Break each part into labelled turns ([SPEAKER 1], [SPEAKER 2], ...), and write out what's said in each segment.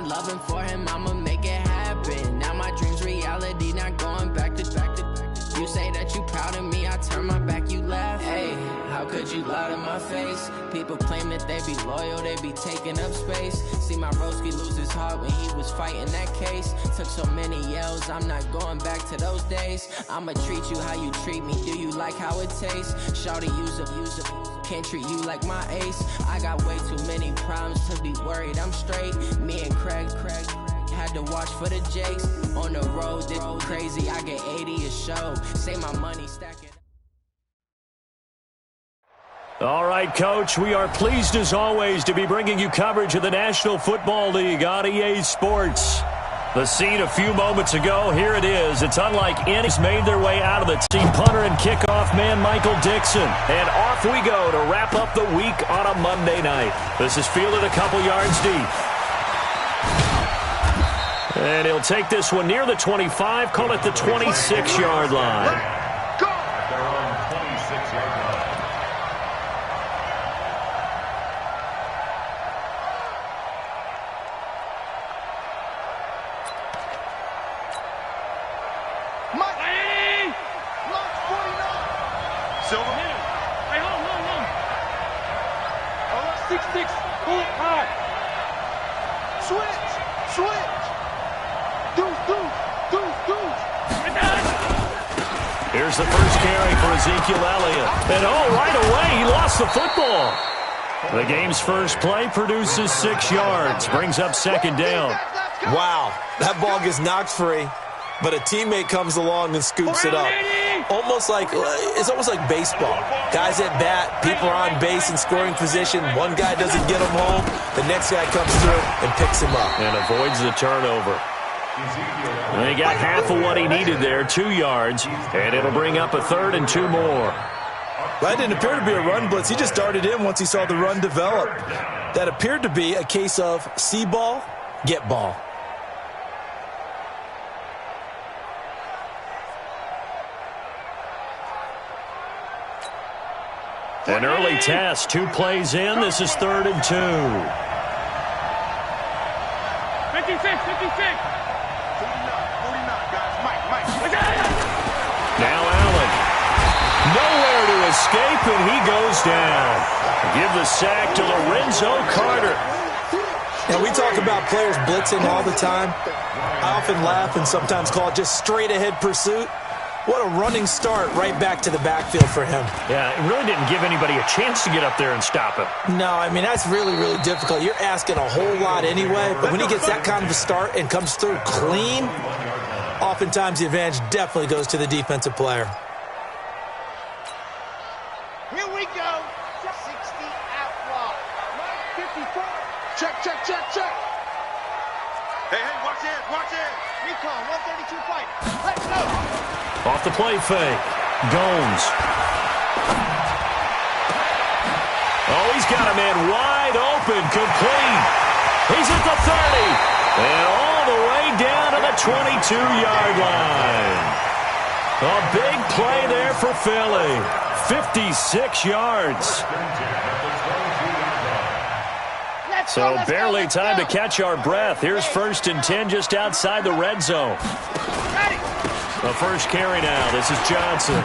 [SPEAKER 1] not loving for him, I'ma make it happen. Now my dream's reality, not going back to. You say that you proud of me, I turn my back, you laugh. Hey, how could you lie to my face? People claim that they be loyal, they be taking up space. See my broski lose his heart when he was fighting that case. Took so many yells, I'm not going back to those days. I'ma treat you how you treat me, do you like how it tastes? Shawty, use up, can't treat you like my ace. I got way too many problems to be worried, I'm straight. Me and Craig had to watch for the Jakes. On the road, this crazy, I get 80 a show. Say my money stacking.
[SPEAKER 2] All right, Coach, we are pleased as always to be bringing you coverage of the National Football League on EA Sports. The scene a few moments ago, here it is. It's unlike any's made their way out of the team. Punter and kickoff man Michael Dixon. And off we go to wrap up the week on a Monday night. This is fielded a couple yards deep. And he'll take this one near the 25, call it the 26-yard line.
[SPEAKER 3] Go! They're on 26-yard line. Mike! Hey! Lock 49! Silver? Hey, hold. Oh, 6-6. Pull it high. Switch.
[SPEAKER 2] Here's the first carry for Ezekiel Elliott. And right away, he lost the football. The game's first play produces 6 yards, brings up second down.
[SPEAKER 4] Wow, that ball gets knocked free, but a teammate comes along and scoops it up. It's almost like baseball. Guys at bat, people are on base in scoring position. One guy doesn't get him home. The next guy comes through and picks him up.
[SPEAKER 2] And avoids the turnover. And he got half of what he needed there, 2 yards, and it'll bring up a 3rd and 2 more.
[SPEAKER 4] That didn't appear to be a run blitz. He just darted in once he saw the run develop. That appeared to be a case of see ball, get ball.
[SPEAKER 2] An early test, 2 plays in. This is 3rd and 2.
[SPEAKER 3] 56.
[SPEAKER 2] Now Allen. Nowhere to escape, and he goes down. Give the sack to Lorenzo Carter.
[SPEAKER 4] Now, we talk about players blitzing all the time. I often laugh and sometimes call it just straight-ahead pursuit. What a running start right back to the backfield for him.
[SPEAKER 2] Yeah, it really didn't give anybody a chance to get up there and stop him.
[SPEAKER 4] No, I mean, that's really, really difficult. You're asking a whole lot anyway, but when he gets that kind of a start and comes through clean, oftentimes the advantage definitely goes to the defensive player.
[SPEAKER 3] Here we go. 60 out wide. 54. Check. Hey, watch it. Recon, 132 fight. Let's go.
[SPEAKER 2] Off the play fake. Gomes. Oh, he's got a man wide open, complete. He's at the 30. And all the way down to the 22-yard line. A big play there for Philly. 56 yards. So barely time to catch our breath. Here's 1st and 10 just outside the red zone. The first carry now. This is Johnson.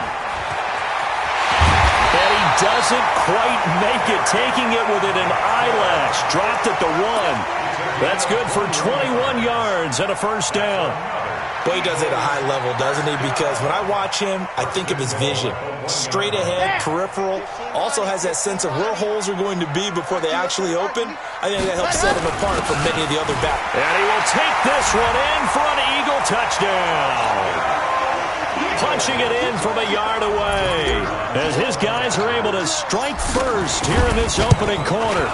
[SPEAKER 2] And he doesn't quite make it, taking it within an eyelash. Dropped at the 1. That's good for 21 yards and a first down.
[SPEAKER 4] Well, he does it at a high level, doesn't he? Because when I watch him, I think of his vision. Straight ahead, peripheral. Also has that sense of where holes are going to be before they actually open. I think that helps set him apart from many of the other backs.
[SPEAKER 2] And he will take this one in for an Eagle touchdown. Punching it in from a yard away as his guys are able to strike first here in this opening quarter.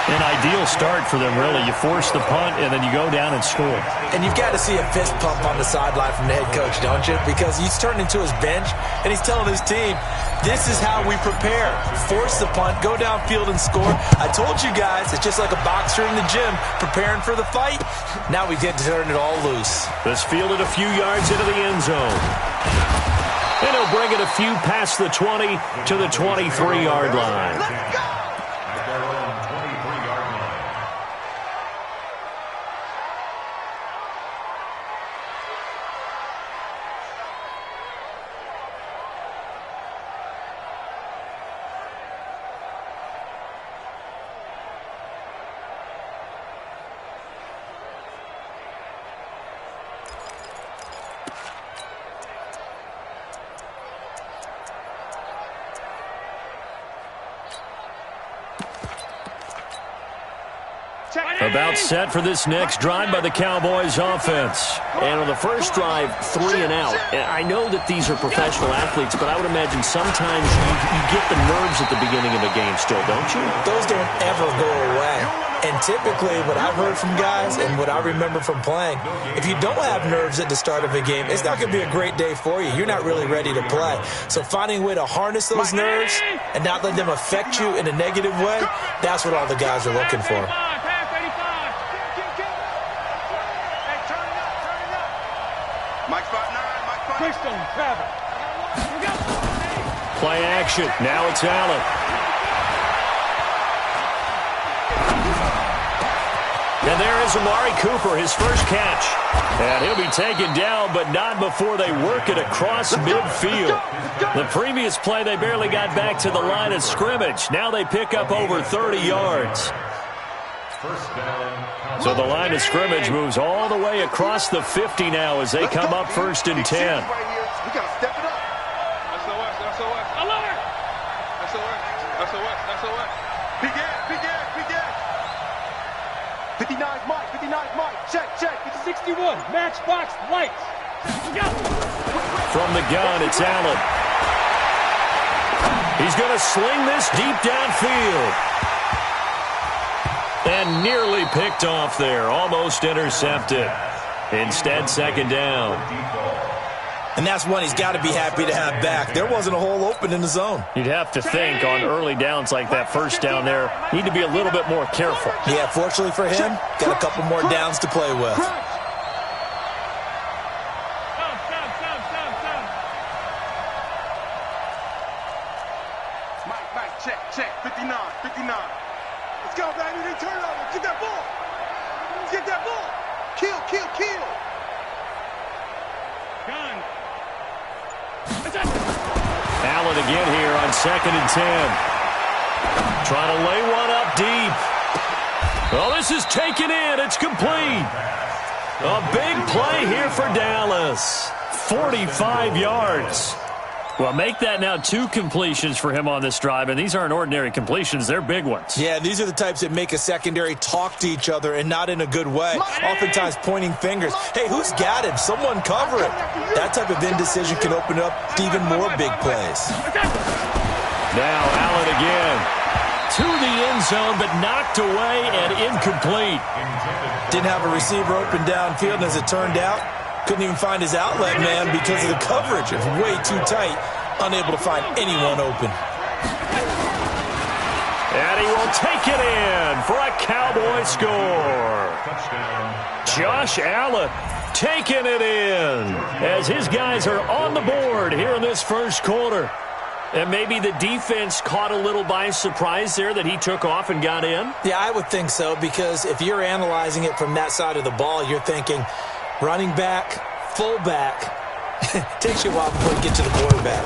[SPEAKER 2] An ideal start for them, really. You force the punt, and then you go down and score.
[SPEAKER 4] And you've got to see a fist pump on the sideline from the head coach, don't you? Because he's turned into his bench, and he's telling his team, this is how we prepare. Force the punt, go downfield and score. I told you guys, it's just like a boxer in the gym preparing for the fight. Now we get to turn it all loose.
[SPEAKER 2] This fielded a few yards into the end zone. And he'll bring it a few past the 20 to the 23-yard line. About set for this next drive by the Cowboys offense.
[SPEAKER 5] And on the first drive, 3 and out. And I know that these are professional athletes, but I would imagine sometimes you get the nerves at the beginning of a game still, don't you?
[SPEAKER 4] Those don't ever go away. And typically what I've heard from guys and what I remember from playing, if you don't have nerves at the start of a game, it's not going to be a great day for you. You're not really ready to play. So finding a way to harness those nerves and not let them affect you in a negative way, that's what all the guys are looking for.
[SPEAKER 2] Play action. Now it's Allen. And there is Amari Cooper, his first catch. And he'll be taken down, but not before they work it across midfield. The previous play, they barely got back to the line of scrimmage. Now they pick up over 30 yards. So the line of scrimmage moves all the way across the 50 now as they come up 1st and 10.
[SPEAKER 3] We got to step it up. SOS. Alert! SOS. Big gas. 59's Mike. Check. It's 61. Matchbox lights.
[SPEAKER 2] From the gun, it's Allen. He's going to sling this deep downfield. And nearly picked off there. Almost intercepted. Instead, 2nd down.
[SPEAKER 4] And that's one he's got to be happy to have back. There wasn't a hole open in the zone.
[SPEAKER 2] You'd have to think on early downs like that, first down there, need to be a little bit more careful.
[SPEAKER 4] Yeah, fortunately for him, got a couple more downs to play with.
[SPEAKER 3] Mike, check. 59. Let's go, baby. They turn over. Get that ball. Kill. Gun.
[SPEAKER 2] Allen again here on 2nd and 10. Trying to lay one up deep. Well, this is taken in. It's complete. A big play here for Dallas. 45 yards. Well, make that now 2 completions for him on this drive, and these aren't ordinary completions. They're big ones.
[SPEAKER 4] Yeah, these are the types that make a secondary talk to each other and not in a good way. Oftentimes pointing fingers. Hey, who's got him? Someone cover it. That type of indecision can open up to even more big plays.
[SPEAKER 2] Now Allen again. To the end zone, but knocked away and incomplete.
[SPEAKER 4] Didn't have a receiver open downfield, and as it turned out, couldn't even find his outlet man because of the coverage. It's way too tight, unable to find anyone open.
[SPEAKER 2] And he will take it in for a Cowboy score. Josh Allen taking it in as his guys are on the board here in this first quarter. And maybe the defense caught a little by surprise there that he took off and got in?
[SPEAKER 4] Yeah, I would think so, because if you're analyzing it from that side of the ball, you're thinking running back, fullback. Takes you a while before you get to the quarterback.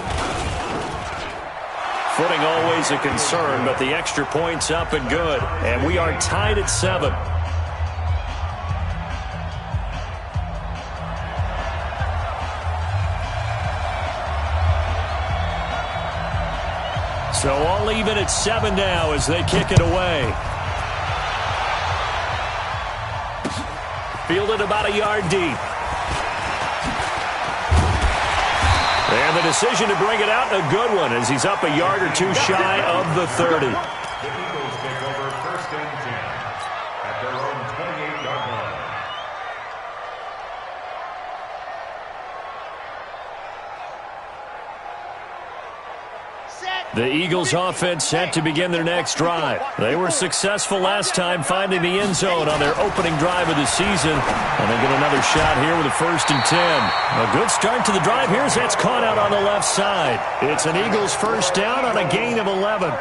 [SPEAKER 2] Footing always a concern, but the extra point's up and good. And we are tied at 7. So all even at 7 now as they kick it away. Fielded about a yard deep. And the decision to bring it out, a good one, as he's up a yard or 2 shy of the 30.
[SPEAKER 6] The Eagles take over 1st and 10 at their own 28-yard line.
[SPEAKER 2] The Eagles offense set to begin their next drive. They were successful last time finding the end zone on their opening drive of the season. And they get another shot here with a 1st and 10. A good start to the drive here as that's caught out on the left side. It's an Eagles first down on a gain of 11.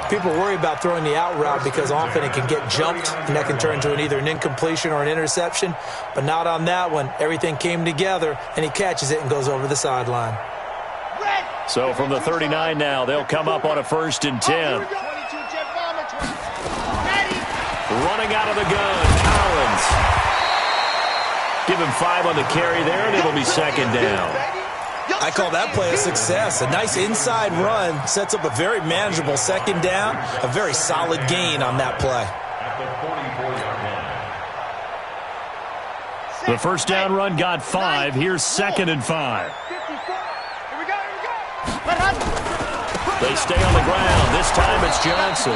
[SPEAKER 4] People worry about throwing the out route because often it can get jumped, and that can turn into either an incompletion or an interception. But not on that one. Everything came together, and he catches it and goes over the sideline.
[SPEAKER 2] So from the 39 now, they'll come up on a 1st and 10. Running out of the gun, Collins. Give him 5 on the carry there, and it'll be 2nd down.
[SPEAKER 4] I call that play a success. A nice inside run sets up a very manageable 2nd down. A very solid gain on that play.
[SPEAKER 6] At the 44-yard line.
[SPEAKER 2] The first down run got 5. Here's 2nd and 5. They stay on the ground. This time it's Johnson.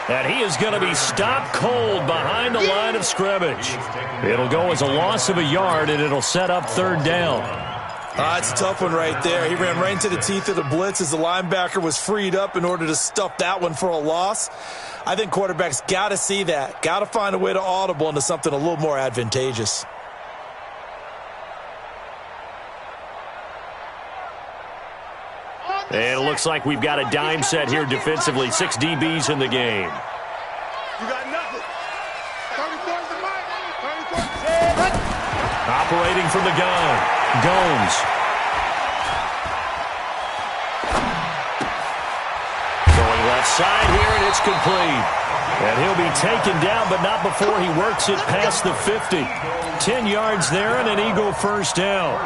[SPEAKER 2] And he is going to be stopped cold behind the line of scrimmage. It'll go as a loss of a yard, and it'll set up 3rd down.
[SPEAKER 4] It's a tough one right there. He ran right into the teeth of the blitz as the linebacker was freed up in order to stuff that one for a loss. I think quarterbacks got to see that. Got to find a way to audible into something a little more advantageous.
[SPEAKER 2] And it looks like we've got a dime set here defensively. 6 DBs in the game.
[SPEAKER 3] You got nothing. 34's the mark. 34.
[SPEAKER 2] Operating from the gun. Gomes. Going left side here, and it's complete. And he'll be taken down, but not before he works it past the 50. 10 yards there and an Eagle first down.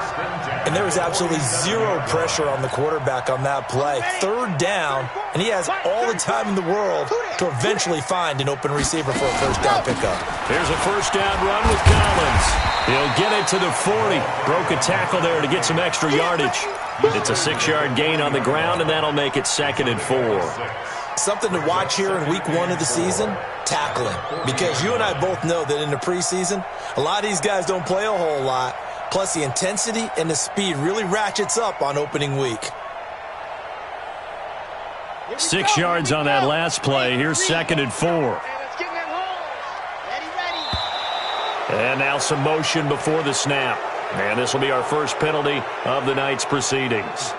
[SPEAKER 4] And there was absolutely zero pressure on the quarterback on that play. 3rd down, and he has all the time in the world to eventually find an open receiver for a first down pickup.
[SPEAKER 2] Here's a first down run with Collins. He'll get it to the 40. Broke a tackle there to get some extra yardage. It's a 6-yard gain on the ground, and that'll make it 2nd and 4.
[SPEAKER 4] Something to watch here in week 1 of the season, tackling. Because you and I both know that in the preseason, a lot of these guys don't play a whole lot. Plus, the intensity and the speed really ratchets up on opening week.
[SPEAKER 2] 6 yards on that last play. Here's 2nd and 4. And now some motion before the snap. And this will be our first penalty of the night's proceedings.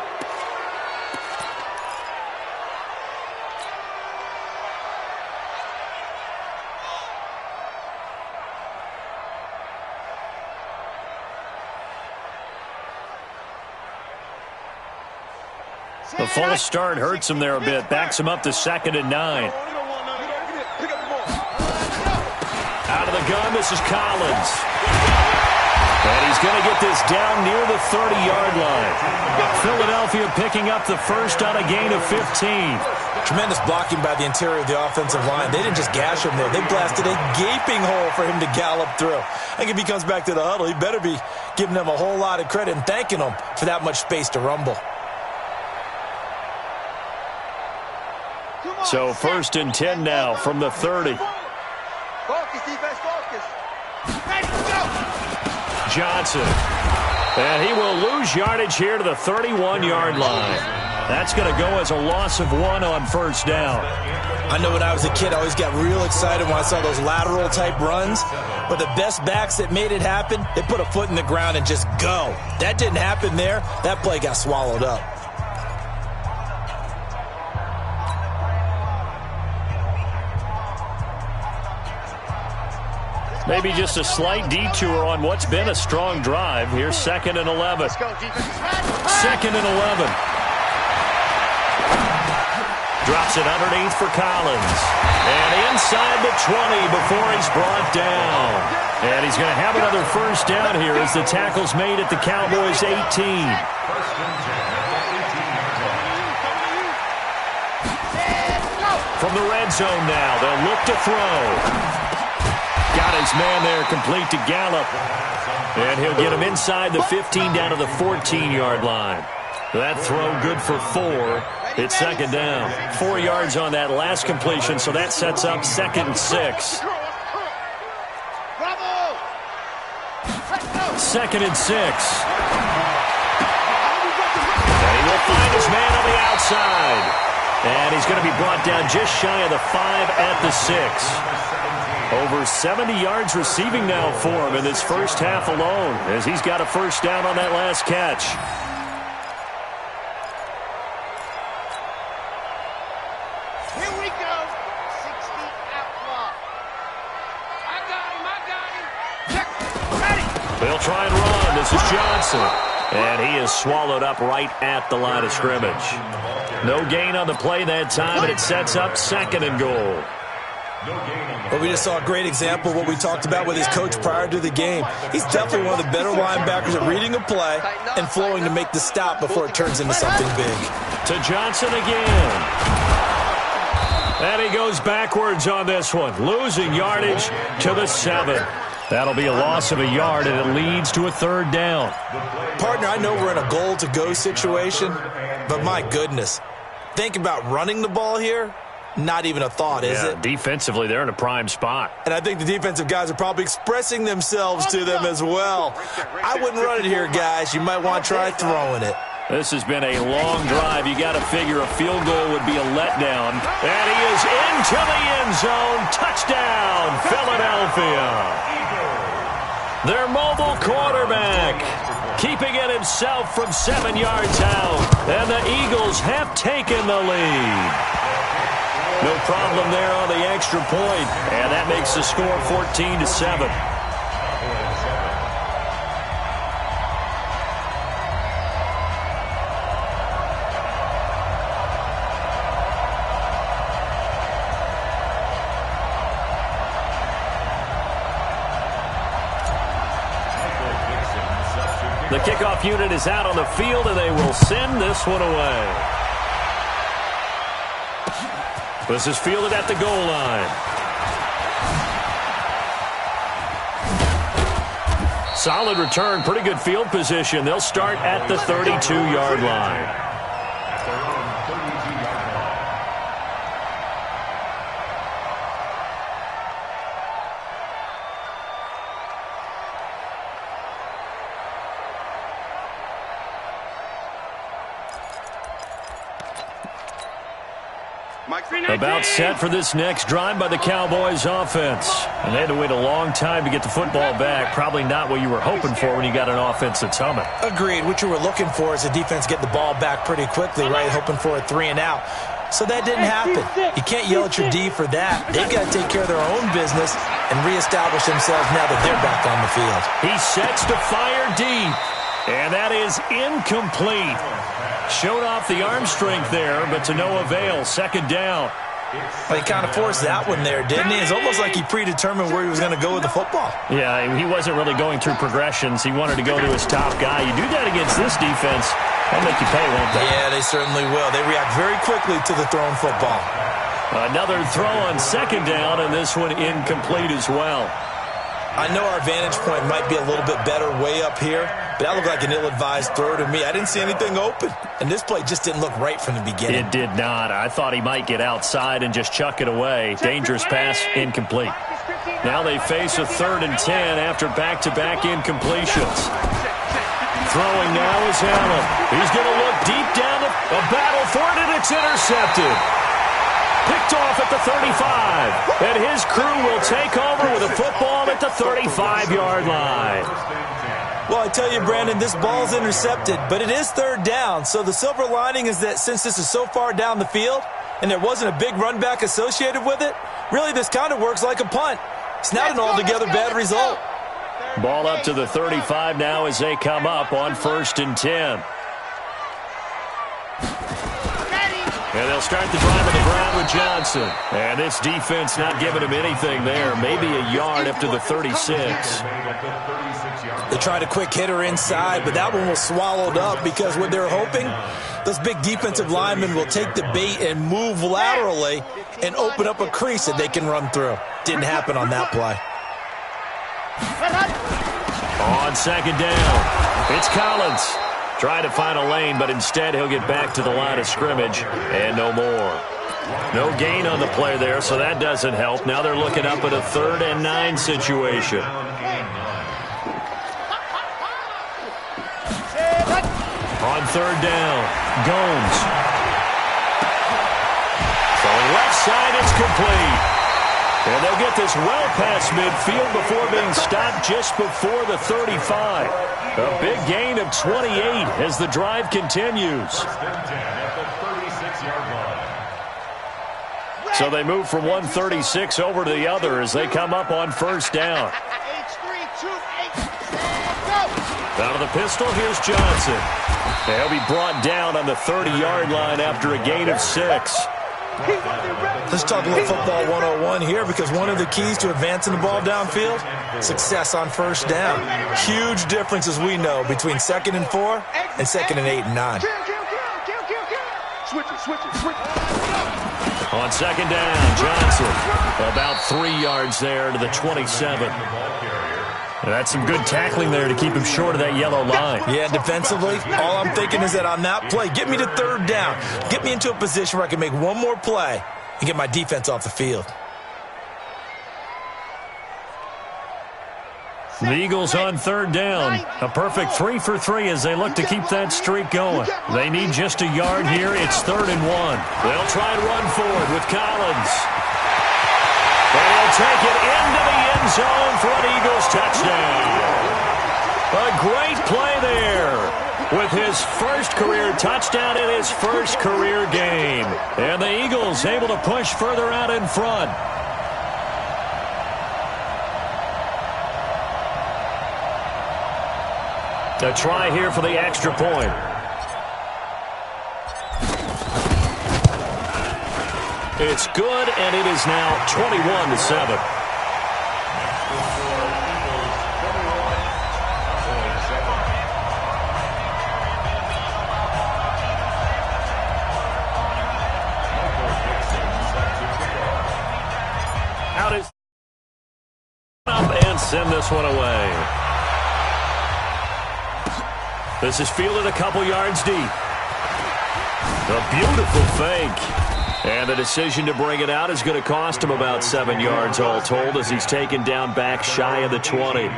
[SPEAKER 2] The false start hurts him there a bit. Backs him up to 2nd and 9. Out of the gun, this is Collins. And he's going to get this down near the 30-yard line. Philadelphia picking up the first on a gain of 15.
[SPEAKER 4] Tremendous blocking by the interior of the offensive line. They didn't just gash him there. They blasted a gaping hole for him to gallop through. I think if he comes back to the huddle, he better be giving them a whole lot of credit and thanking them for that much space to rumble.
[SPEAKER 2] So 1st and 10 now from the 30.
[SPEAKER 3] Focus, defense, focus. Ready, go!
[SPEAKER 2] Johnson. And he will lose yardage here to the 31-yard line. That's going to go as a loss of 1 on 1st down.
[SPEAKER 4] I know when I was a kid, I always got real excited when I saw those lateral-type runs. But the best backs that made it happen, they put a foot in the ground and just go. That didn't happen there. That play got swallowed up.
[SPEAKER 2] Maybe just a slight detour on what's been a strong drive. Here's 2nd and 11. 2nd and 11. Drops it underneath for Collins. And inside the 20 before he's brought down. And he's going to have another first down here as the tackle's made at the Cowboys' 18. From the red zone now, they'll look to throw. Got his man there complete to Gallup. And he'll get him inside the 15 down to the 14-yard line. That throw good for 4. It's 2nd down. 4 yards on that last completion, so that sets up 2nd and 6. 2nd and 6. And he will find his man on the outside. And he's going to be brought down just shy of the 5 at the 6. Over 70 yards receiving now for him in this first half alone, as he's got a first down on that last catch.
[SPEAKER 3] Here we go. 60 out block. I got him. Ready.
[SPEAKER 2] They'll try and run. This is Johnson. And he is swallowed up right at the line of scrimmage. No gain on the play that time, and it sets up 2nd and goal.
[SPEAKER 4] But we just saw a great example of what we talked about with his coach prior to the game. He's definitely one of the better linebackers at reading a play and flowing to make the stop before it turns into something big.
[SPEAKER 2] To Johnson again. And he goes backwards on this one, losing yardage to the 7. That'll be a loss of a yard, and it leads to a third down.
[SPEAKER 4] Partner, I know we're in a goal-to-go situation, but my goodness. Think about running the ball here. Not even a thought, is it?
[SPEAKER 2] Defensively, they're in a prime spot.
[SPEAKER 4] And I think the defensive guys are probably expressing themselves to them as well. I wouldn't run it here, guys. You might want to try throwing it.
[SPEAKER 2] This has been a long drive. You got to figure a field goal would be a letdown. And he is into the end zone. Touchdown, Philadelphia. Their mobile quarterback keeping it himself from 7 yards out. And the Eagles have taken the lead. No problem there on the extra point. And that makes the score 14-7. The kickoff unit is out on the field, and they will send this one away. This is fielded at the goal line. Solid return, pretty good field position. They'll start at the 32-yard line. About set for this next drive by the Cowboys offense. And they had to wait a long time to get the football back. Probably not what you were hoping for when you got an offense that's humming.
[SPEAKER 4] Agreed. What you were looking for is a defense get the ball back pretty quickly, right? Hoping for a 3-and-out. So that didn't happen. You can't yell at your D for that. They've got to take care of their own business and reestablish themselves now that they're back on the field.
[SPEAKER 2] He sets to fire deep. And that is incomplete. Showed off the arm strength there, but to no avail. Second down.
[SPEAKER 4] Well, he kind of forced that one there, didn't he? It's almost like he predetermined where he was going to go with the football.
[SPEAKER 2] Yeah, he wasn't really going through progressions. He wanted to go to his top guy. You do that against this defense, they'll make you pay, won't they?
[SPEAKER 4] Yeah, they certainly will. They react very quickly to the thrown football.
[SPEAKER 2] Another throw on second down, and this one incomplete as well.
[SPEAKER 4] I know our vantage point might be a little bit better way up here, but that looked like an ill-advised throw to me. I didn't see anything open, and this play just didn't look right from the beginning.
[SPEAKER 2] It did not. I thought he might get outside and just chuck it away. Dangerous pass, incomplete. Now they face a 3rd and 10 after back-to-back incompletions. Throwing now is Allen. He's going to look deep down a battle for it, and it's intercepted. Picked off at the 35. And his crew will take over with a football at the 35-yard line.
[SPEAKER 4] Well, I tell you, Brandon, this ball's intercepted, but it is 3rd down. So the silver lining is that since this is so far down the field and there wasn't a big run back associated with it, really this kind of works like a punt. It's not an altogether bad result.
[SPEAKER 2] Ball up to the 35 now as they come up on 1st and 10. And they'll start the drive on the ground with Johnson. And this defense not giving him anything there. Maybe a yard up to the 36.
[SPEAKER 4] They tried a quick hitter inside, but that one was swallowed up because what they're hoping, those big defensive linemen will take the bait and move laterally and open up a crease that they can run through. Didn't happen on that play.
[SPEAKER 2] On second down, it's Collins. Trying to find a lane, but instead he'll get back to the line of scrimmage and no more. No gain on the play there, so that doesn't help. Now they're looking up at a 3rd and 9 situation. On 3rd down, Gomes. Throwing left side, it's complete. And they'll get this well past midfield before being stopped just before the 35. A big gain of 28 as the drive continues. So they move from 136 over to the other as they come up on 1st down. Out of the pistol, here's Johnson. They'll be brought down on the 30-yard line after a gain of 6.
[SPEAKER 4] Let's talk a little football 101 here, because one of the keys to advancing the ball downfield, success on 1st down. Huge difference, as we know, between 2nd and 4 and 2nd and 8 and 9.
[SPEAKER 2] On 2nd down, Johnson about 3 yards there to the 27. That's some good tackling there to keep him short of that yellow line.
[SPEAKER 4] Yeah, defensively, all I'm thinking is that on that play, get me to third down. Get me into a position where I can make one more play and get my defense off the field.
[SPEAKER 2] The Eagles on third down. A perfect 3 for 3 as they look to keep that streak going. They need just a yard here. It's 3rd and 1. They'll try and run forward with Collins. And he'll take it into the end zone for an Eagles touchdown. A great play there with his first career touchdown in his first career game. And the Eagles able to push further out in front. A try here for the extra point. It's good, and it is now 21-7. Out is up and send this one away. This is fielded a couple yards deep. A beautiful fake. And the decision to bring it out is going to cost him about 7 yards all told as he's taken down back shy of the 20.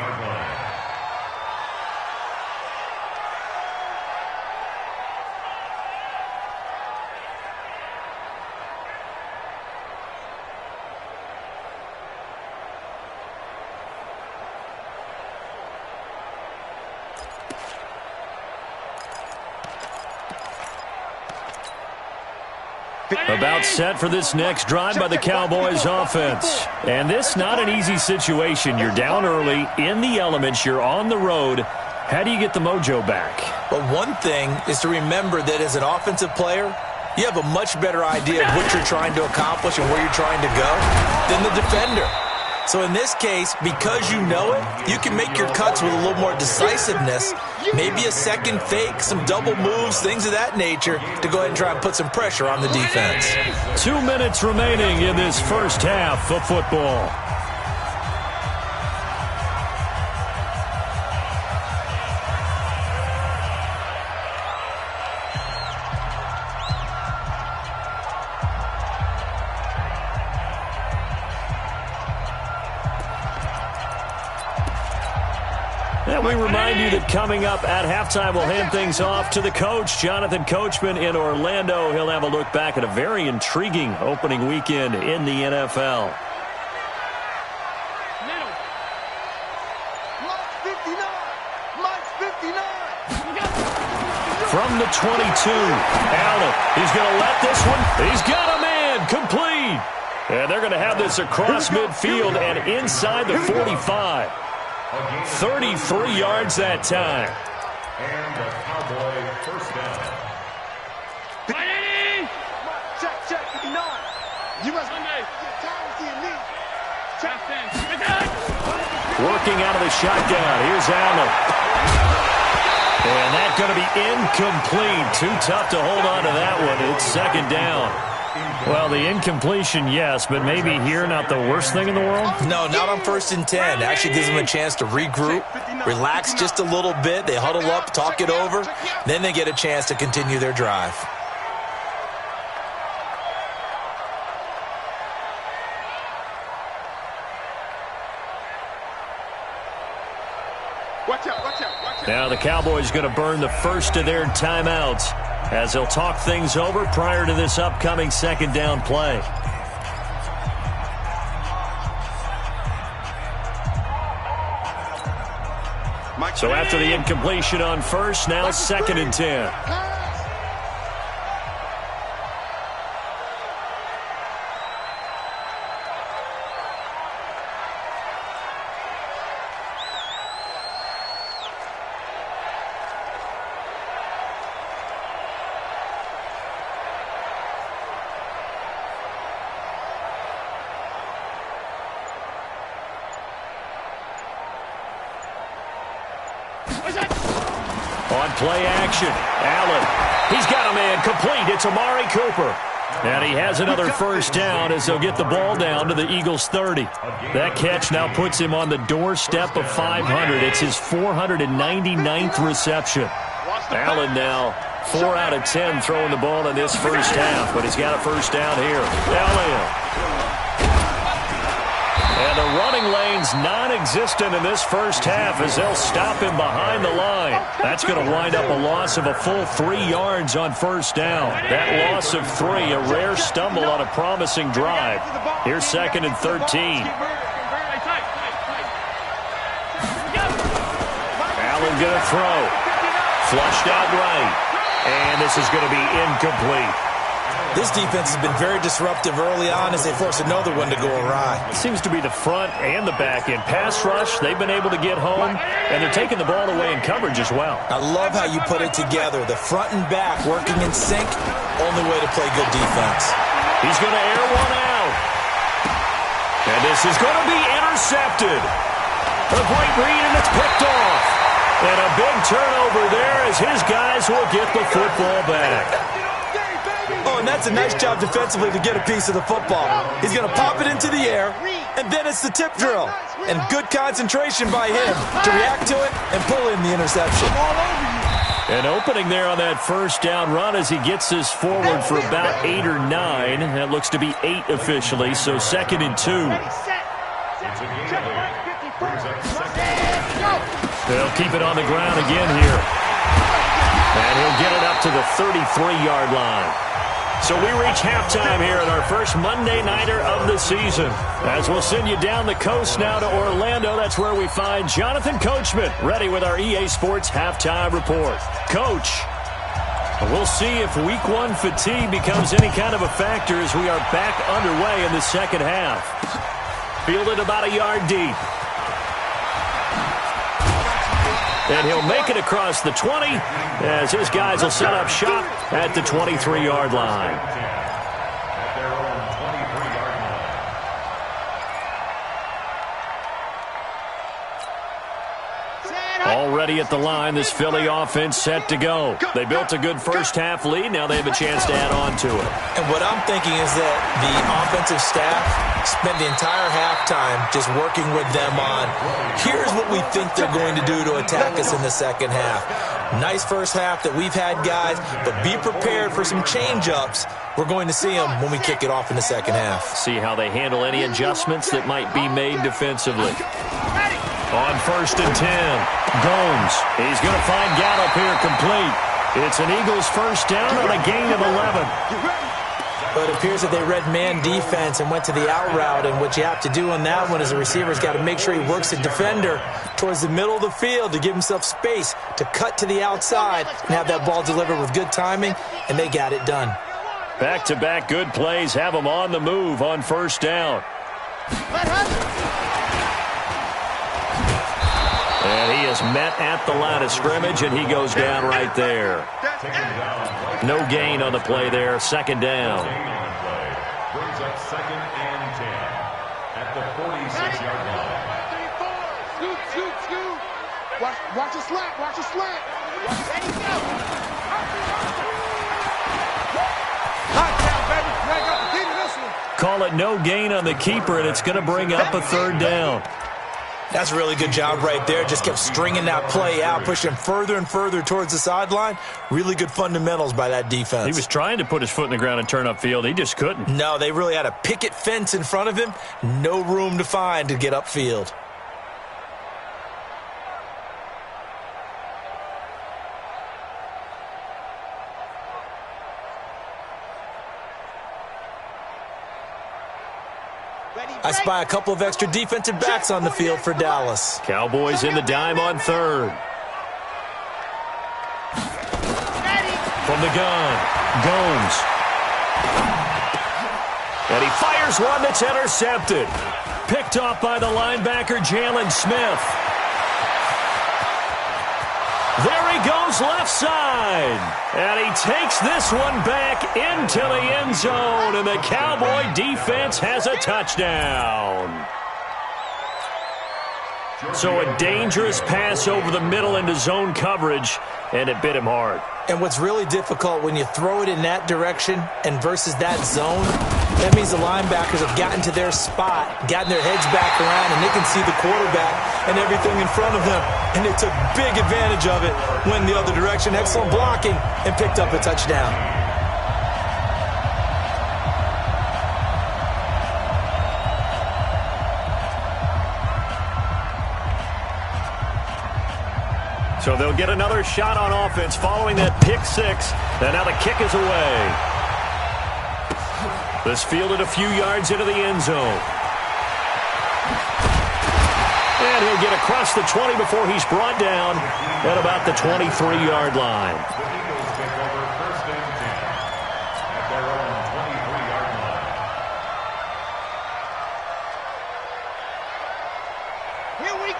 [SPEAKER 2] About set for this next drive by the Cowboys offense. And this not an easy situation. You're down early, in the elements, you're on the road. How do you get the mojo back?
[SPEAKER 4] But one thing is to remember that as an offensive player, you have a much better idea of what you're trying to accomplish and where you're trying to go than the defender. So in this case, because you know it, you can make your cuts with a little more decisiveness, maybe a second fake, some double moves, things of that nature, to go ahead and try and put some pressure on the defense.
[SPEAKER 2] 2 minutes remaining in this first half of football. And we remind you that coming up at halftime, we'll hand things off to the coach, Jonathan Coachman in Orlando. He'll have a look back at a very intriguing opening weekend in the NFL. From the 22, Allen, he's going to let this one. He's got a man, complete. And they're going to have this across midfield and inside the 45. 33 yards that time.
[SPEAKER 6] And the Cowboy first down.
[SPEAKER 3] Check, 59. You must
[SPEAKER 2] working out of the shotgun. Here's Allen. And that's going to be incomplete. Too tough to hold on to that one. It's second down. Well, the incompletion, yes, but maybe here not the worst thing in the world?
[SPEAKER 4] No, not on 1st and 10. Actually gives them a chance to regroup, relax just a little bit. They huddle up, talk it over. Then they get a chance to continue their drive.
[SPEAKER 2] Now the Cowboys going to burn the first of their timeouts as they'll talk things over prior to this upcoming second down play. So after the incompletion on first, now second and 10. On play action, Allen. He's got a man complete. It's Amari Cooper. And he has another first down as they'll get the ball down to the Eagles' 30. That catch now puts him on the doorstep of 500. It's his 499th reception. Allen now 4 out of 10 throwing the ball in this first half, but he's got a first down here. Elliott. And the running lane's non-existent in this first half as they'll stop him behind the line. That's going to wind up a loss of a full 3 yards on first down. That loss of 3, a rare stumble on a promising drive. Here's 2nd and 13. Allen going to throw. Flushed out right. And this is going to be incomplete.
[SPEAKER 4] This defense has been very disruptive early on as they force another one to go awry.
[SPEAKER 2] It seems to be the front and the back end. Pass rush, they've been able to get home, and they're taking the ball away in coverage as well.
[SPEAKER 4] I love how you put it together. The front and back working in sync, only way to play good defense.
[SPEAKER 2] He's going to air one out. And this is going to be intercepted. A great read, and it's picked off. And a big turnover there as his guys will get the football back.
[SPEAKER 4] Oh, and that's a nice job defensively to get a piece of the football. He's going to pop it into the air, and then it's the tip drill. And good concentration by him to react to it and pull in the interception.
[SPEAKER 2] An opening there on that first down run as he gets this forward for about 8 or 9. That looks to be 8 officially, so 2nd and 2. They'll keep it on the ground again here. And he'll get it up to the 33-yard line. So we reach halftime here at our first Monday Nighter of the season. As we'll send you down the coast now to Orlando, that's where we find Jonathan Coachman, ready with our EA Sports Halftime Report. Coach, we'll see if Week 1 fatigue becomes any kind of a factor as we are back underway in the second half. Fielded about a yard deep. And he'll make it across the 20 as his guys will set up shop at the 23-yard line. Already at the line, this Philly offense set to go. They built a good first-half lead. Now they have a chance to add on to it.
[SPEAKER 4] And what I'm thinking is that the offensive staff spent the entire halftime just working with them on, here's what we think they're going to do to attack us in the second half. Nice first half that we've had, guys, but be prepared for some change-ups. We're going to see them when we kick it off in the second half.
[SPEAKER 2] See how they handle any adjustments that might be made defensively. On 1st and 10, Gomes. He's going to find Gallup here complete. It's an Eagles first down on a gain of 11.
[SPEAKER 4] But it appears that they read man defense and went to the out route, and what you have to do on that one is the receiver's got to make sure he works the defender towards the middle of the field to give himself space to cut to the outside and have that ball delivered with good timing, and they got it done.
[SPEAKER 2] Back-to-back good plays have them on the move on first down. And he is met at the line of scrimmage, and he goes down right there. No gain on the play there. Second down.
[SPEAKER 6] Brings up 2nd and 10 at the 46-yard line.
[SPEAKER 3] Watch the slant. Watch the slant. Ready, go. Touchdown, baby. Drag up the key to this one.
[SPEAKER 2] Call it no gain on the keeper, and it's going to bring up a 3rd down.
[SPEAKER 4] That's a really good job right there. Just kept stringing that play out, pushing further and further towards the sideline. Really good fundamentals by that defense.
[SPEAKER 2] He was trying to put his foot in the ground and turn upfield. He just couldn't.
[SPEAKER 4] No, they really had a picket fence in front of him. No room to find to get upfield. I spy a couple of extra defensive backs on the field for Dallas.
[SPEAKER 2] Cowboys in the dime on 3rd. From the gun, Gomes. And he fires one that's intercepted. Picked off by the linebacker, Jalen Smith. There he goes left side. And he takes this one back into the end zone. And the Cowboy defense has a touchdown. So a dangerous pass over the middle into zone coverage, and it bit him hard.
[SPEAKER 4] And what's really difficult when you throw it in that direction and versus that zone, that means the linebackers have gotten to their spot, gotten their heads back around, and they can see the quarterback and everything in front of them. And they took big advantage of it, went the other direction, excellent blocking, and picked up a touchdown.
[SPEAKER 2] So they'll get another shot on offense following that pick six. And now the kick is away. This fielded a few yards into the end zone. And he'll get across the 20 before he's brought down at about the 23-yard line.
[SPEAKER 6] The Eagles take over first and 10 at their own 23-yard line.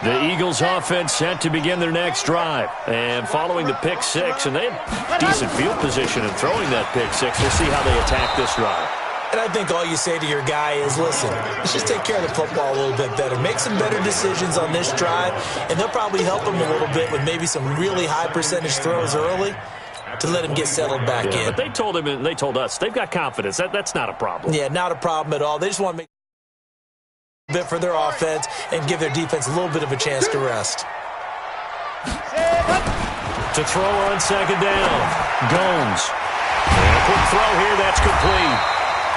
[SPEAKER 2] The Eagles offense set to begin their next drive. And following the pick six, and they have decent field position in throwing that pick six. We'll see how they attack this drive.
[SPEAKER 4] And I think all you say to your guy is, listen, let's just take care of the football a little bit better. Make some better decisions on this drive, and they'll probably help him a little bit with maybe some really high percentage throws early to let him get settled back in.
[SPEAKER 2] But they told him, and they told us, they've got confidence. That's not a problem.
[SPEAKER 4] Yeah, not a problem at all. They just want to make a bit for their offense and give their defense a little bit of a chance to rest.
[SPEAKER 2] To throw on second down, Gomes. And a quick throw here, that's complete.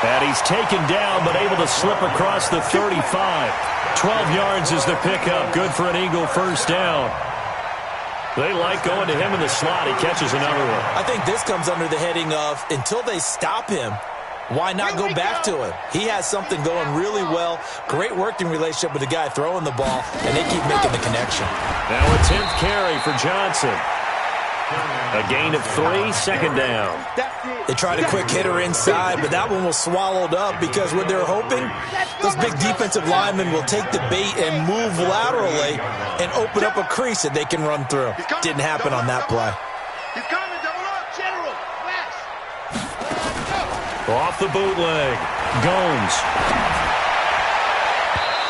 [SPEAKER 2] And he's taken down, but able to slip across the 35. 12 yards is the pickup. Good for an Eagle first down. They like going to him in the slot. He catches another one.
[SPEAKER 4] I think this comes under the heading of, until they stop him, why not go back to him? He has something going really well. Great working relationship with the guy throwing the ball, and they keep making the connection.
[SPEAKER 2] Now a 10th carry for Johnson. A gain of 3, second down.
[SPEAKER 4] They tried a quick hitter inside, but that one was swallowed up because what they're hoping, those big defensive linemen will take the bait and move laterally and open up a crease that they can run through. Didn't happen on that play.
[SPEAKER 3] He's coming, double up, general.
[SPEAKER 2] Off the bootleg, Gomes.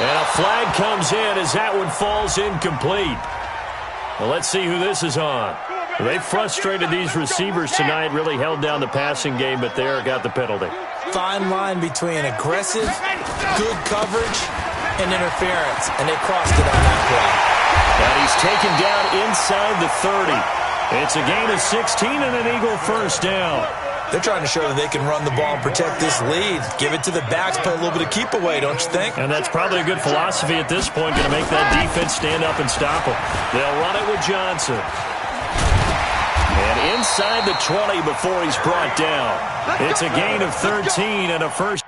[SPEAKER 2] And a flag comes in as that one falls incomplete. Well, let's see who this is on. They frustrated these receivers tonight, really held down the passing game, but there got the penalty.
[SPEAKER 4] Fine line between aggressive, good coverage, and interference, and they crossed it on that play.
[SPEAKER 2] And he's taken down inside the 30. It's a gain of 16 and an Eagle first down.
[SPEAKER 4] They're trying to show that they can run the ball and protect this lead. Give it to the backs, play a little bit of keep away, don't you think?
[SPEAKER 2] And that's probably a good philosophy at this point, going to make that defense stand up and stop them. They'll run it with Johnson. And inside the 20 before he's brought down. It's a gain of 13 and a first.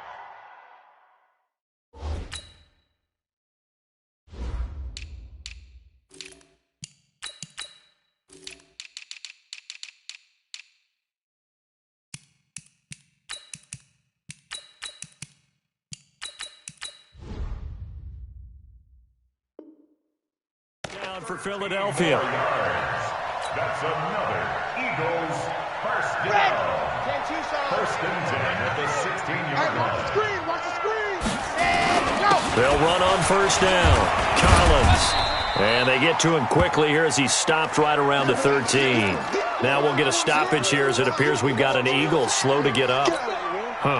[SPEAKER 2] Down for Philadelphia.
[SPEAKER 6] That's another Eagles first down. First and 10 at the 16-yard line.
[SPEAKER 3] Watch the screen. And go.
[SPEAKER 2] They'll run on first down. Collins. And they get to him quickly here as he's stopped right around the 13. Now we'll get a stoppage here as it appears we've got an Eagle slow to get up.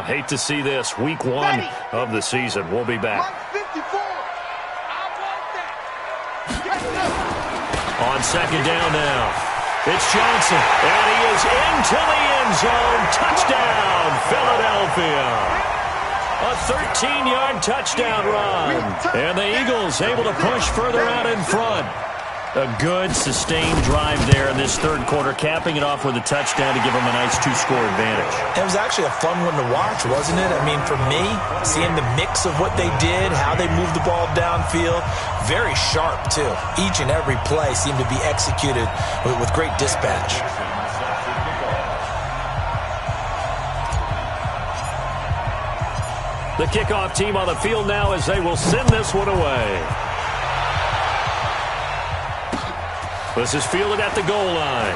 [SPEAKER 2] Hate to see this. Week 1 of the season. We'll be back. On second down now, it's Johnson, and he is into the end zone. Touchdown, Philadelphia. A 13-yard touchdown run, and the Eagles able to push further out in front. A good, sustained drive there in this third quarter, capping it off with a touchdown to give them a nice 2-score advantage.
[SPEAKER 4] It was actually a fun one to watch, wasn't it? I mean, for me, seeing the mix of what they did, how they moved the ball downfield, very sharp, too. Each and every play seemed to be executed with great dispatch.
[SPEAKER 2] The kickoff team on the field now as they will send this one away. This is fielded at the goal line.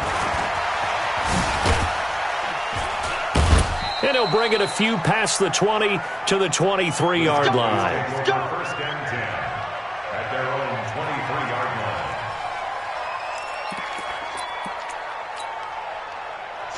[SPEAKER 2] And he'll bring it a few past the 20 to the 23-yard line.
[SPEAKER 6] First and 10 at their own 23.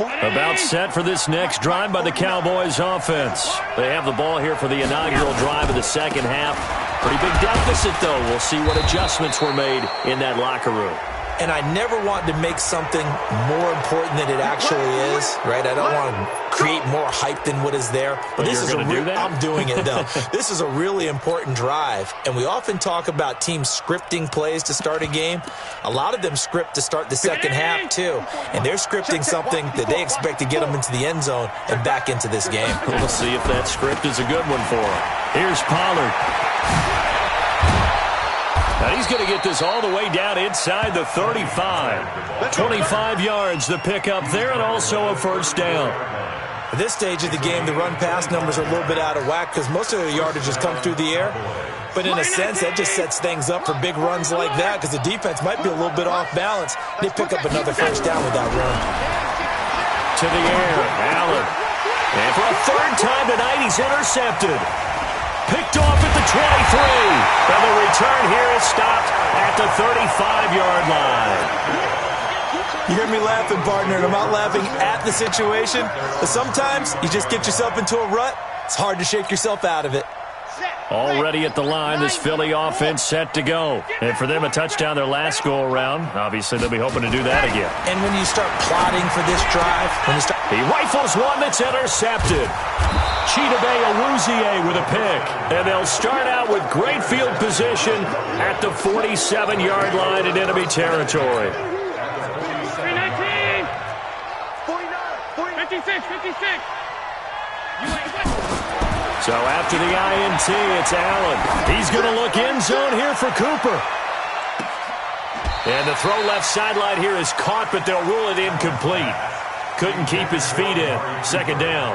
[SPEAKER 2] About set for this next drive by the Cowboys offense. They have the ball here for the inaugural drive of the second half. Pretty big deficit, though. We'll see what adjustments were made in that locker room.
[SPEAKER 4] And I never want to make something more important than it actually is, right? I don't want to create more hype than what is there. But this is I'm doing it, though. This is a really important drive. And we often talk about teams scripting plays to start a game. A lot of them script to start the second half, too. And they're scripting something that they expect to get them into the end zone and back into this game.
[SPEAKER 2] We'll see if that script is a good one for them. Here's Pollard. Now he's going to get this all the way down inside the 35. 25 yards the pickup there, and also a first down.
[SPEAKER 4] At this stage of the game, the run-pass numbers are a little bit out of whack because most of the yardage has come through the air. But in a sense, that just sets things up for big runs like that because the defense might be a little bit off balance. They pick up another first down with that run.
[SPEAKER 2] To the air, Allen. And for a third time tonight, he's intercepted. Picked off at the 23. And the return here is stopped at the 35-yard line.
[SPEAKER 4] You hear me laughing, partner, and I'm not laughing at the situation. But sometimes you just get yourself into a rut. It's hard to shake yourself out of it.
[SPEAKER 2] Already at the line, this Philly offense set to go. And for them, a touchdown their last go-around. Obviously, they'll be hoping to do that again.
[SPEAKER 4] And when you start plotting for this drive,
[SPEAKER 2] he rifles one that's intercepted. Chidobe Awuzie with a pick. And they'll start out with great field position at the 47-yard line in enemy territory.
[SPEAKER 3] 319. 49. 56.
[SPEAKER 2] So after the INT, it's Allen. He's going to look end zone here for Cooper. And the throw left sideline here is caught, but they'll rule it incomplete. Couldn't keep his feet in. Second down.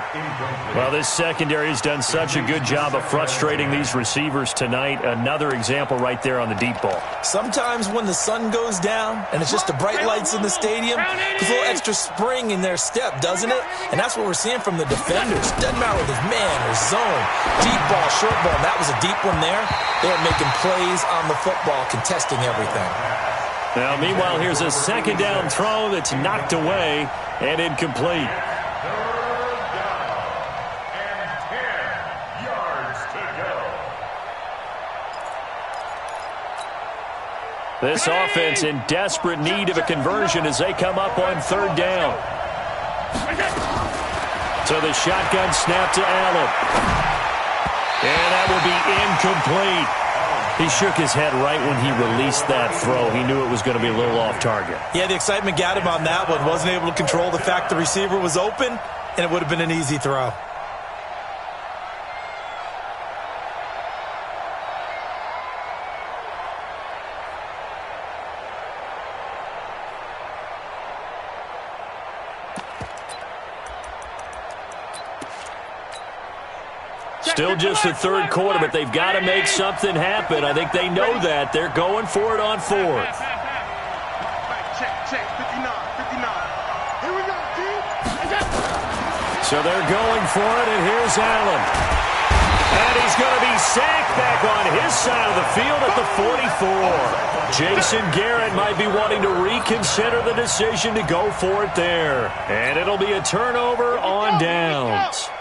[SPEAKER 2] Well, this secondary has done such a good job of frustrating these receivers tonight. Another example right there on the deep ball.
[SPEAKER 4] Sometimes when the sun goes down and it's just the bright lights in the stadium, there's a little extra spring in their step, doesn't it? And that's what we're seeing from the defenders. Doesn't matter whether it's man or zone. Deep ball, short ball. That was a deep one there. They're making plays on the football, contesting everything.
[SPEAKER 2] Now, meanwhile, here's a second down throw that's knocked away and incomplete.
[SPEAKER 6] Third down and 10 yards to go.
[SPEAKER 2] This offense in desperate need of a conversion as they come up on third down. So the shotgun snap to Allen. And that will be incomplete. He shook his head right when he released that throw. He knew it was going to be a little off target.
[SPEAKER 4] Yeah, the excitement got him on that one. Wasn't able to control the fact the receiver was open, and it would have been an easy throw.
[SPEAKER 2] Still just the third quarter, but they've got to make something happen. I think they know that. They're going for it on fourth.
[SPEAKER 3] Check. 59. Here we go, team.
[SPEAKER 2] So they're going for it, and here's Allen. And he's going to be sacked back on his side of the field at the 44. Jason Garrett might be wanting to reconsider the decision to go for it there. And it'll be a turnover on downs.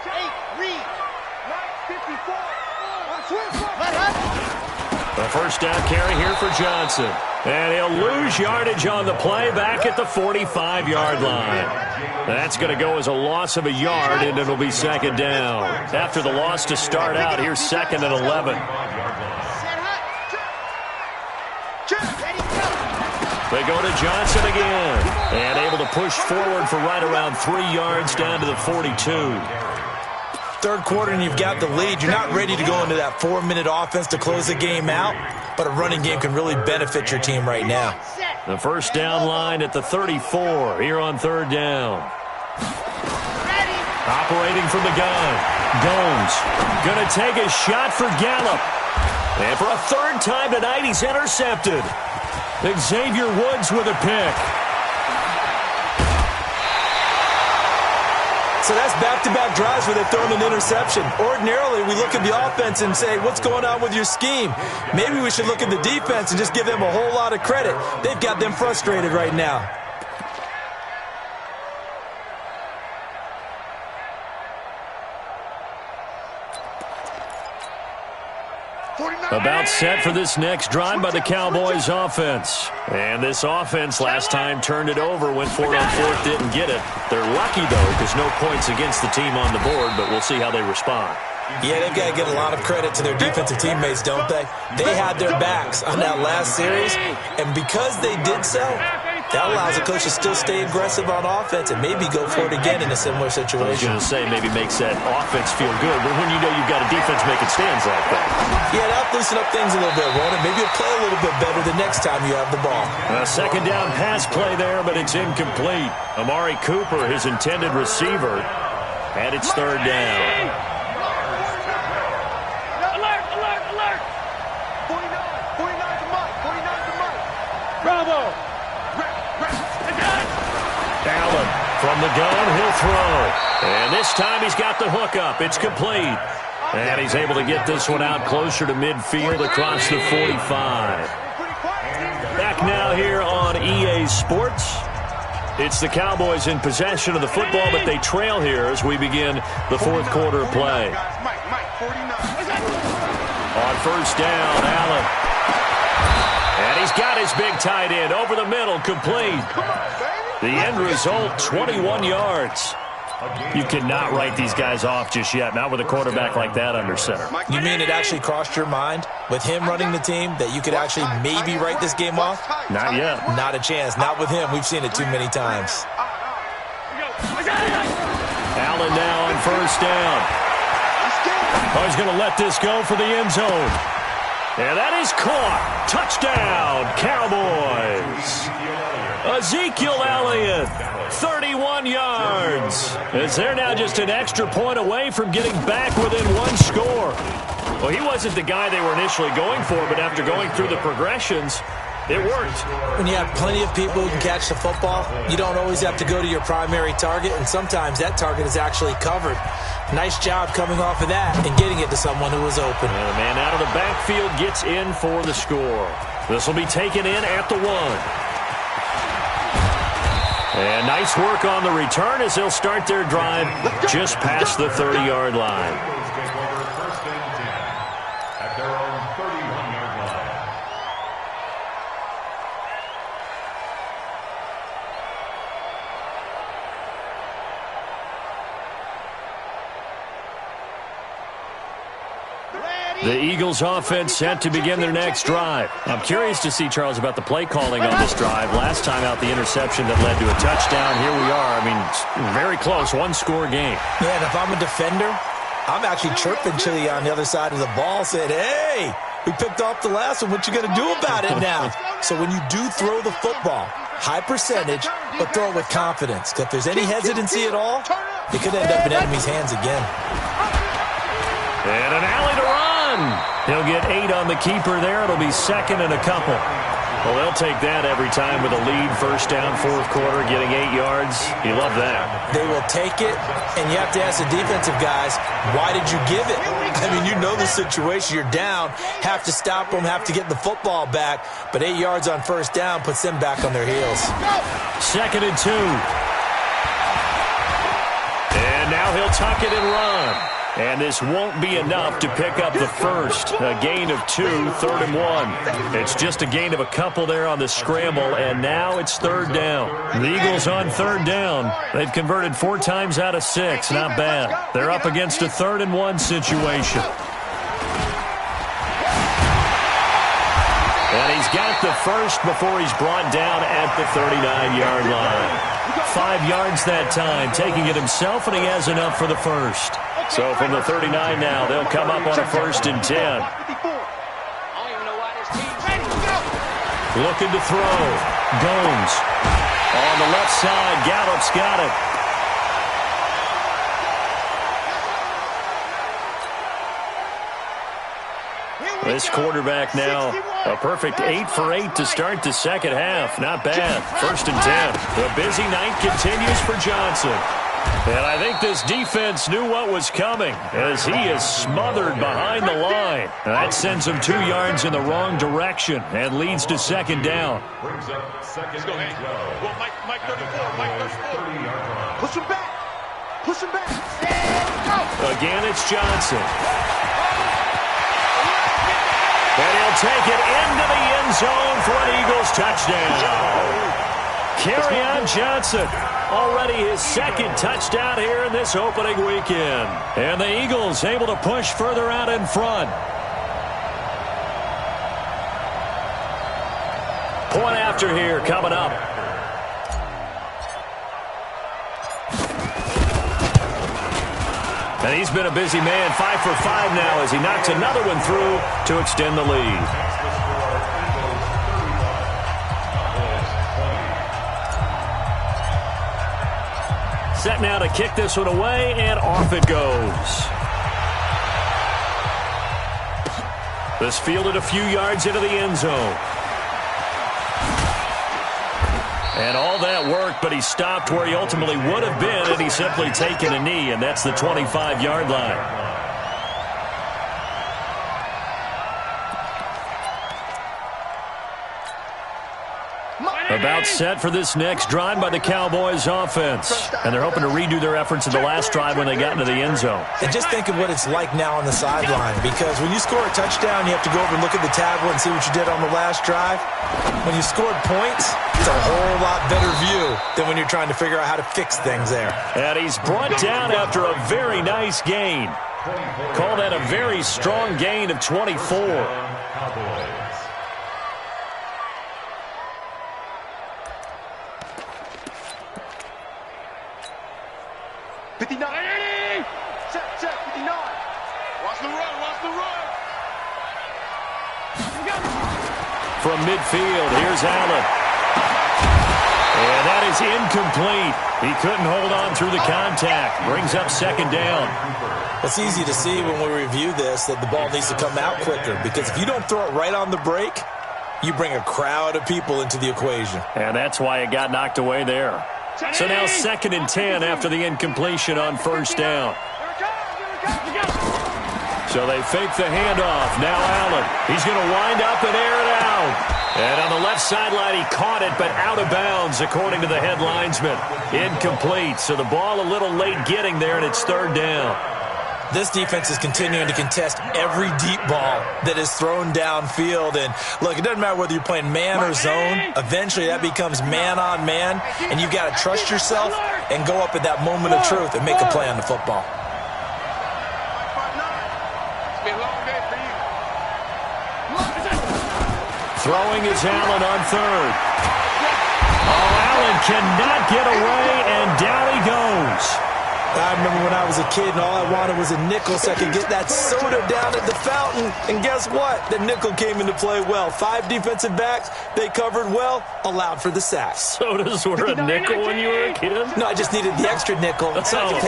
[SPEAKER 2] A first down carry here for Johnson. And he'll lose yardage on the play back at the 45-yard line. That's going to go as a loss of a yard, and it'll be second down. After the loss to start out, here's second and 11. They go to Johnson again. And able to push forward for right around 3 yards down to the 42.
[SPEAKER 4] Third quarter and you've got the lead. You're not ready to go into that 4-minute offense to close the game out, but a running game can really benefit your team right now.
[SPEAKER 2] The first down line at the 34 here on third down. Operating from the gun. Gomes going to take a shot for Gallup. And for a third time tonight, he's intercepted. Xavier Woods with a pick.
[SPEAKER 4] So that's back-to-back drives where they've thrown an interception. Ordinarily, we look at the offense and say, what's going on with your scheme? Maybe we should look at the defense and just give them a whole lot of credit. They've got them frustrated right now.
[SPEAKER 2] About set for this next drive by the Cowboys offense. And this offense last time turned it over, went for it on fourth, didn't get it. They're lucky, though, because no points against the team on the board, but we'll see how they respond.
[SPEAKER 4] Yeah, they've got to give a lot of credit to their defensive teammates, don't they? They had their backs on that last series, and because they did so, that allows the coach to still stay aggressive on offense and maybe go for it again in a similar situation.
[SPEAKER 2] I was going to say maybe makes that offense feel good, but when you know you've got a defense making stands like that.
[SPEAKER 4] Yeah, that'll loosen up things a little bit, won't it? Maybe you'll play a little bit better the next time you have the ball.
[SPEAKER 2] A second down pass play there, but it's incomplete. Amari Cooper, his intended receiver, and it's third down.
[SPEAKER 3] Bravo!
[SPEAKER 2] Allen from the gun, he'll throw. And this time he's got the hook up. It's complete. And he's able to get this one out closer to midfield across the 45. Back now here on EA Sports. It's the Cowboys in possession of the football, but they trail here as we begin the fourth quarter of play. On first down, Allen. And he's got his big tight end over the middle, complete. The end result, 21 yards. You cannot write these guys off just yet, not with a quarterback like that under center.
[SPEAKER 4] You mean it actually crossed your mind with him running the team that you could actually maybe write this game off?
[SPEAKER 2] Not yet.
[SPEAKER 4] Not a chance. Not with him. We've seen it too many times.
[SPEAKER 2] Allen now on first down. Oh, he's going to let this go for the end zone. And that is caught. Touchdown, Cowboys. Ezekiel Elliott, 31 yards. As they're now just an extra point away from getting back within one score. Well, he wasn't the guy they were initially going for, but after going through the progressions, it worked.
[SPEAKER 4] When you have plenty of people who can catch the football, you don't always have to go to your primary target, and sometimes that target is actually covered. Nice job coming off of that and getting it to someone who was open.
[SPEAKER 2] And the man out of the backfield gets in for the score. This will be taken in at the 1. And nice work on the return as they'll start their drive just past the 30-yard line. The Eagles offense set to begin their next drive. I'm curious to see, Charles, about the play calling on this drive. Last time out, the interception that led to a touchdown. Here we are. I mean, very close, one-score game.
[SPEAKER 4] Yeah, and if I'm a defender, I'm actually chirping Chili on the other side of the ball, saying, hey, we picked off the last one. What you going to do about it now? So when you do throw the football, high percentage, but throw it with confidence. Because if there's any hesitancy at all, it could end up in enemy's hands again.
[SPEAKER 2] And an alley to run. He'll get 8 on the keeper there. It'll be second and a couple. Well, they'll take that every time with a lead. First down, fourth quarter, getting 8 yards. You love that.
[SPEAKER 4] They will take it, and you have to ask the defensive guys, why did you give it? I mean, you know the situation. You're down, have to stop them, have to get the football back. But 8 yards on first down puts them back on their heels.
[SPEAKER 2] Second and 2. And now he'll tuck it and run. And this won't be enough to pick up the first. A gain of 2, third and 1. It's just a gain of a couple there on the scramble, and now it's third down. The Eagles on third down. They've converted 4 times out of 6. Not bad. They're up against a third and 1 situation. And he's got the first before he's brought down at the 39-yard line. 5 yards that time, taking it himself, and he has enough for the first. So from the 39 now, they'll come up on a first and 10. Looking to throw. Gomes. On the left side, Gallup's got it. This quarterback now, a perfect 8 for 8 to start the second half. Not bad. First and 10. The busy night continues for Johnson. And I think this defense knew what was coming as he is smothered behind the line. And that sends him 2 yards in the wrong direction and leads to second down.
[SPEAKER 3] Let's go, hey. Well, Mike 34, Mike 34. Push him back. Push him back. And go.
[SPEAKER 2] Again, it's Johnson. And he'll take it into the end zone for an Eagles touchdown. Kerryon Johnson, already his second touchdown here in this opening weekend. And the Eagles able to push further out in front. Point after here coming up. And he's been a busy man, 5 for 5 now as he knocks another one through to extend the lead. Set now to kick this one away, and off it goes. This fielded a few yards into the end zone. And all that worked, but he stopped where he ultimately would have been had he simply taken a knee, and that's the 25-yard line. About set for this next drive by the Cowboys offense. And they're hoping to redo their efforts in the last drive when they got into the end zone.
[SPEAKER 4] And just think of what it's like now on the sideline, because when you score a touchdown, you have to go over and look at the tablet and see what you did on the last drive. When you scored points, it's a whole lot better view than when you're trying to figure out how to fix things there.
[SPEAKER 2] And he's brought down after a very nice gain. Call that a very strong gain of 24.
[SPEAKER 3] 59. Check, 59. Watch the run.
[SPEAKER 2] From midfield, here's Allen. And that is incomplete. He couldn't hold on through the contact. Brings up second down.
[SPEAKER 4] It's easy to see when we review this that the ball needs to come out quicker, because if you don't throw it right on the break, you bring a crowd of people into the equation.
[SPEAKER 2] And that's why it got knocked away there. So now 2nd and 10 after the incompletion on first down. So they fake the handoff. Now Allen. He's going to wind up and air it out. And on the left sideline, he caught it, but out of bounds, according to the head linesman. Incomplete. So the ball a little late getting there, and it's 3rd down.
[SPEAKER 4] This defense is continuing to contest every deep ball that is thrown downfield. And, look, it doesn't matter whether you're playing man or zone. Eventually, that becomes man-on-man, and you've got to trust yourself and go up at that moment of truth and make a play on the football.
[SPEAKER 2] Throwing is Allen on 3rd. Oh, Allen cannot get away, and down he goes.
[SPEAKER 4] I remember when I was a kid and all I wanted was a nickel so I could get that soda down at the fountain. And guess what? The nickel came into play well. 5 defensive backs, they covered well, allowed for the sack.
[SPEAKER 2] Sodas were a nickel when you were a kid?
[SPEAKER 4] No, I just needed the extra nickel so I could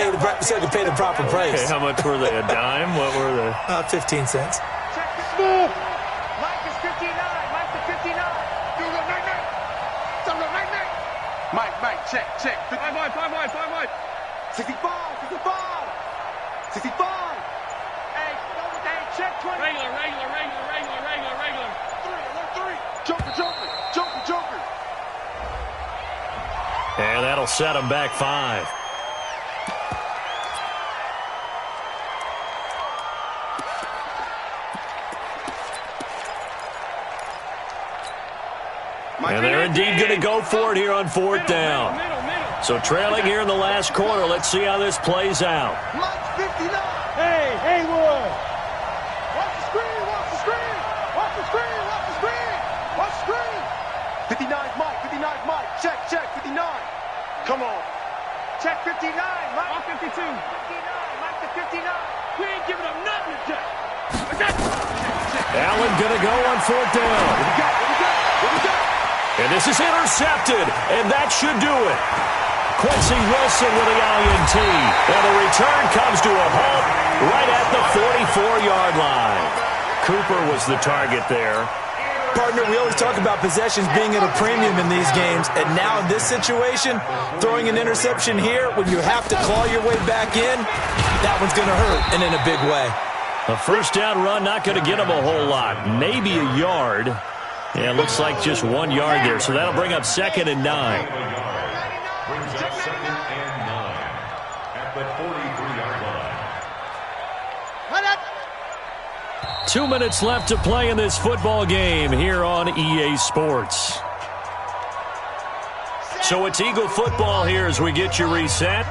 [SPEAKER 4] pay the proper price.
[SPEAKER 2] Okay, how much were they? A dime? What were they?
[SPEAKER 4] 15 cents.
[SPEAKER 3] Mike is 59. Mike to 59. Do the night. Mike, check. 5 wide. 65. 65. Hey, check 20. Regular. 3. Joker.
[SPEAKER 2] And that'll set him back 5. And they're indeed going to go for it here on 4th down. So trailing here in the last quarter. Let's see how this plays out.
[SPEAKER 3] Mike 59. Hey, Haywood. Watch the screen. 59 Mike. Check, 59. Come on. Check 59, Mike. 52. 59, Mike to 59. We ain't giving up nothing to check.
[SPEAKER 2] Allen going to go on 4th down.
[SPEAKER 3] What we got?
[SPEAKER 2] And this is intercepted, and that should do it. Quincy Wilson with the INT. And the return comes to a halt right at the 44-yard line. Cooper was the target there.
[SPEAKER 4] Partner, we always talk about possessions being at a premium in these games, and now in this situation, throwing an interception here when you have to claw your way back in, that one's going to hurt, and in a big way.
[SPEAKER 2] A first down run not going to get him a whole lot. Maybe a yard. Yeah, it looks like just 1 yard there, so that'll bring up 2nd and 9.
[SPEAKER 6] Brings up 2nd and 9 at the 43-yard line.
[SPEAKER 2] 2 minutes left to play in this football game here on EA Sports. So it's Eagle football here as we get you reset.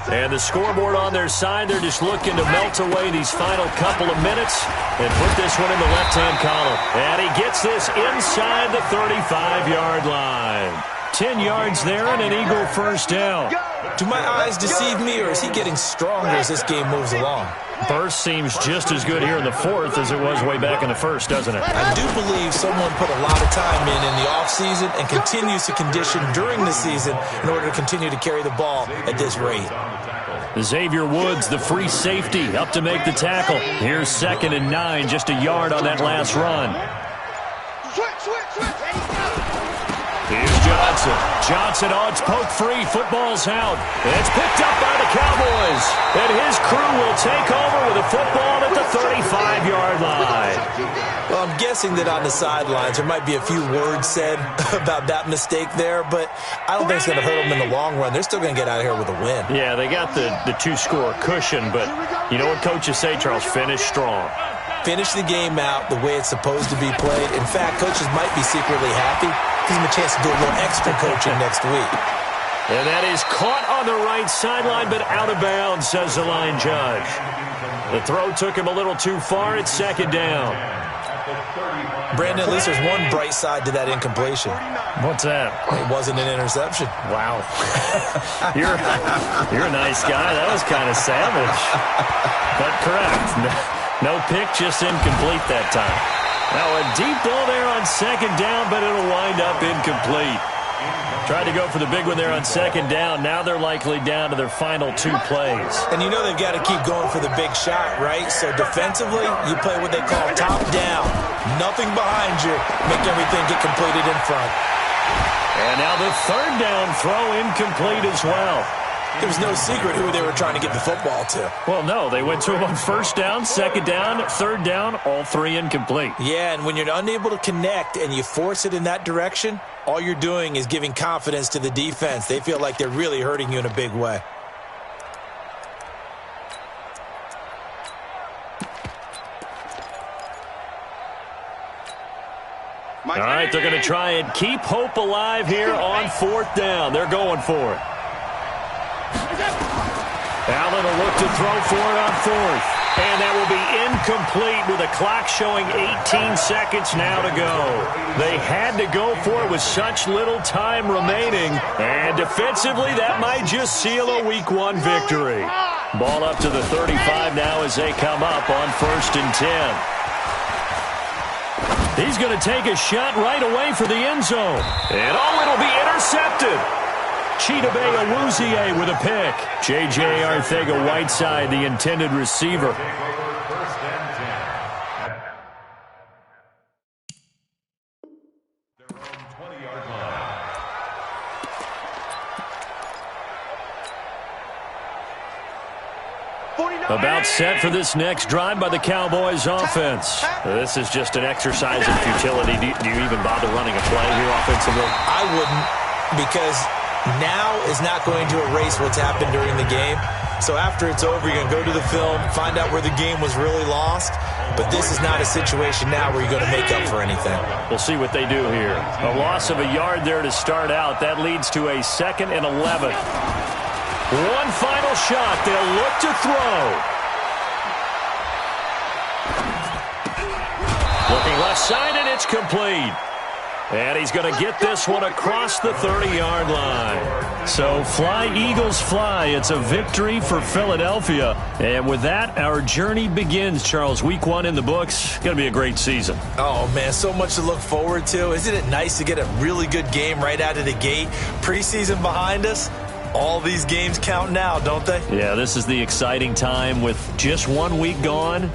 [SPEAKER 2] And the scoreboard on their side, they're just looking to melt away these final couple of minutes and put this one in the left-hand column. And he gets this inside the 35-yard line. 10 yards there and an Eagle first down.
[SPEAKER 4] Do my eyes deceive me, or is he getting stronger as this game moves along?
[SPEAKER 2] Burst seems just as good here in the fourth as it was way back in the first, doesn't it?
[SPEAKER 4] I do believe someone put a lot of time in the offseason and continues to condition during the season in order to continue to carry the ball at this rate.
[SPEAKER 2] Xavier Woods, the free safety, up to make the tackle. Here's 2nd and 9, just a yard on that last run. Here's Johnson. Johnson, it's poked free. Football's out. It's picked up by the Cowboys. And his crew will take over with a football at the 35-yard line.
[SPEAKER 4] Well, I'm guessing that on the sidelines there might be a few words said about that mistake there, but I don't think it's going to hurt them in the long run. They're still going to get out of here with a win.
[SPEAKER 2] Yeah, they got the two-score cushion, but you know what coaches say, Charles? Finish strong.
[SPEAKER 4] Finish the game out the way it's supposed to be played. In fact, coaches might be secretly happy. Gives them a chance to do a little extra coaching next week.
[SPEAKER 2] And that is caught on the right sideline, but out of bounds, says the line judge. The throw took him a little too far. It's 2nd down.
[SPEAKER 4] Brandon, at least there's one bright side to that incompletion.
[SPEAKER 2] What's that?
[SPEAKER 4] It wasn't an interception.
[SPEAKER 2] Wow. You're a nice guy. That was kind of savage. But correct. No pick, just incomplete that time. Now a deep ball there on 2nd down, but it'll wind up incomplete. Tried to go for the big one there on 2nd down. Now they're likely down to their final 2 plays.
[SPEAKER 4] And you know they've got to keep going for the big shot, right? So defensively, you play what they call top down. Nothing behind you. Make everything get completed in front.
[SPEAKER 2] And now the 3rd down throw incomplete as well.
[SPEAKER 4] There was no secret who they were trying to get the football to.
[SPEAKER 2] Well, no. They went to him on 1st down, 2nd down, 3rd down, all 3 incomplete.
[SPEAKER 4] Yeah, and when you're unable to connect and you force it in that direction, all you're doing is giving confidence to the defense. They feel like they're really hurting you in a big way.
[SPEAKER 2] All right, they're going to try and keep hope alive here on 4th down. They're going for it. Allen will look to throw for it on 4th. And that will be incomplete with a clock showing 18 seconds now to go. They had to go for it with such little time remaining. And defensively, that might just seal a Week 1 victory. Ball up to the 35 now as they come up on 1st and 10. He's going to take a shot right away for the end zone. And it'll be intercepted. Chidobe Awuzie with a pick. J.J. Arcega-Whiteside, the intended receiver. About set for this next drive by the Cowboys offense. This is just an exercise in futility. Do you even bother running a play here offensively?
[SPEAKER 4] I wouldn't, because now is not going to erase what's happened during the game. So after it's over, you're going to go to the film, find out where the game was really lost. But this is not a situation now where you're going to make up for anything.
[SPEAKER 2] We'll see what they do here. A loss of a yard there to start out. That leads to a 2nd and 11. One final shot. They'll look to throw. Looking left side, and it's complete. And he's going to get this one across the 30-yard line. So fly, Eagles, fly. It's a victory for Philadelphia. And with that, our journey begins, Charles. Week 1 in the books. Going to be a great season.
[SPEAKER 4] Oh, man, so much to look forward to. Isn't it nice to get a really good game right out of the gate? Preseason behind us. All these games count now, don't they?
[SPEAKER 2] Yeah, this is the exciting time with just 1 week gone